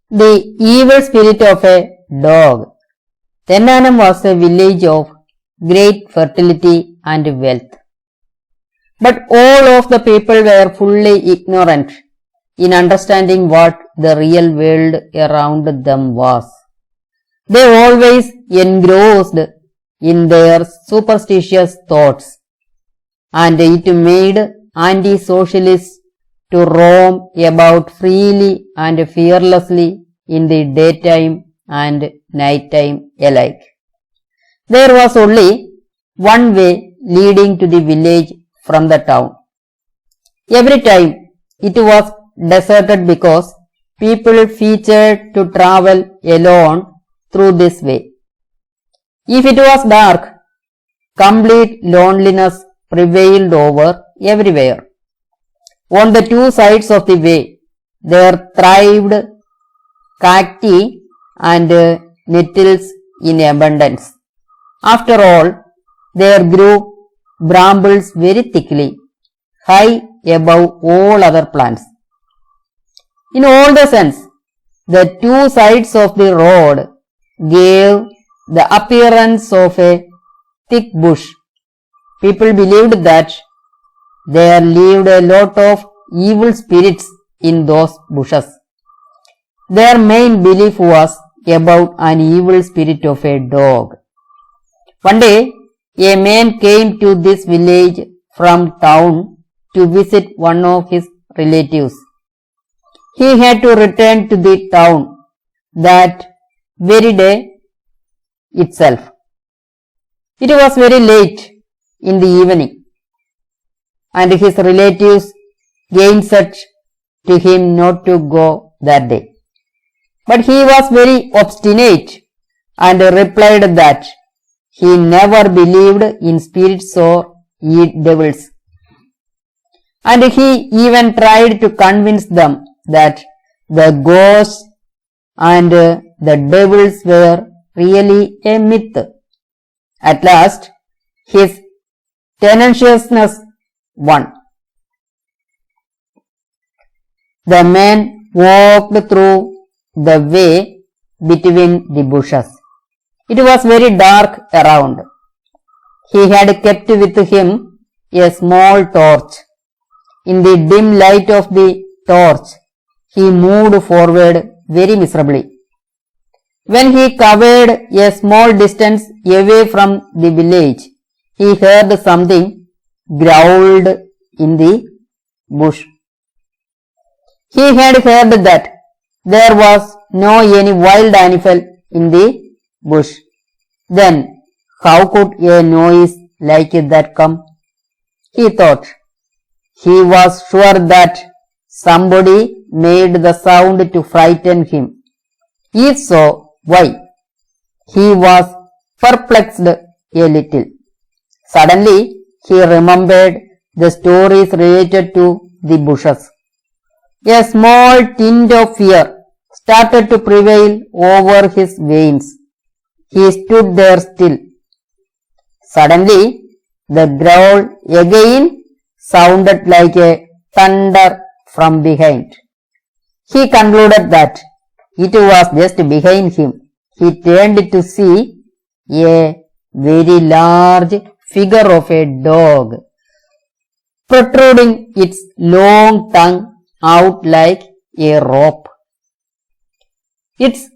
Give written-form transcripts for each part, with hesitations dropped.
The evil spirit of a dog. Thennanam was a village of great fertility and wealth. But all of the people were fully ignorant in understanding what the real world around them was. They always engrossed in their superstitious thoughts, and it made anti-socialists to roam about freely and fearlessly in the daytime and nighttime alike. There was only one way leading to the village from the town. Every time it was deserted because people feared to travel alone through this way. If it was dark, complete loneliness prevailed over everywhere. On the two sides of the way, there thrived cacti and nettles in abundance. After all, there grew brambles very thickly, high above all other plants. In all the sense, the two sides of the road gave the appearance of a thick bush. People believed that there lived a lot of evil spirits in those bushes. Their main belief was about an evil spirit of a dog. One day, a man came to this village from town to visit one of his relatives. He had to return to the town that very day itself. It was very late in the evening, and his relatives gainsaid to him not to go that day. But he was very obstinate and replied that he never believed in spirits or devils. And he even tried to convince them that the ghosts and the devils were really a myth. At last, his tenaciousness won. The man walked through the way between the bushes. It was very dark around. He had kept with him a small torch. In the dim light of the torch, he moved forward very miserably. When he covered a small distance away from the village, he heard something growled in the bush. He had heard that there was no any wild animal in the bush. Then how could a noise like that come? He thought. He was sure that somebody made the sound to frighten him. If so, why? He was perplexed a little. Suddenly, he remembered the stories related to the bushes. A small tint of fear started to prevail over his veins. He stood there still. Suddenly, the growl again sounded like a thunder from behind. He concluded that it was just behind him. He turned to see a very large figure of a dog, protruding its long tongue out like a rope. Its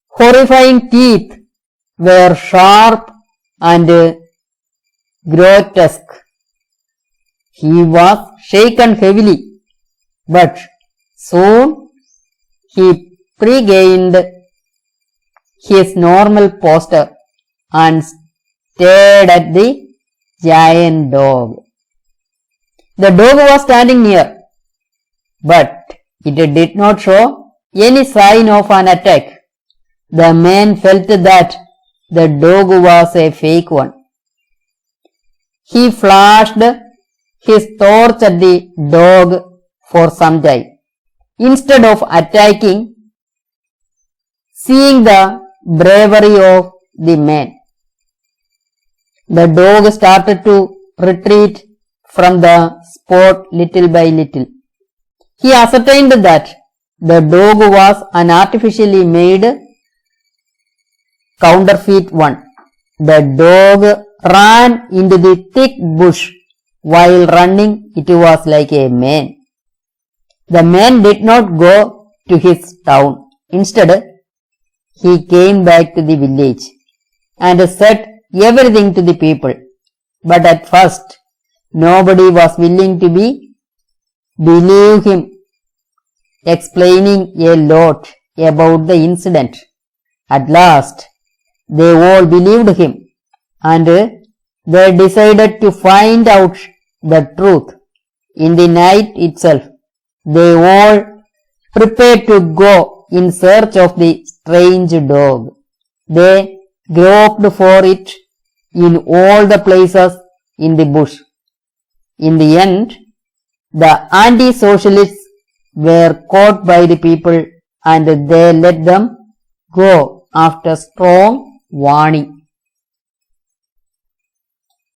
horrifying teeth were sharp and grotesque. He was shaken heavily, but soon he regained his normal posture and stared at the giant dog. The dog was standing near, but it did not show any sign of an attack. The man felt that the dog was a fake one. He flashed his torch at the dog for some time. Instead of attacking, seeing the bravery of the man, the dog started to retreat from the spot little by little. He ascertained that the dog was an artificially made counterfeit one. The dog ran into the thick bush. While running, it was like a man. The man did not go to his town. Instead, he came back to the village and said everything to the people. But at first, nobody was willing to believe him, explaining a lot about the incident. At last, they all believed him, and they decided to find out the truth. In the night itself, they all prepared to go in search of the strange dog. They groped for it in all the places in the bush. In the end, the anti-socialists were caught by the people and they let them go after strong warning.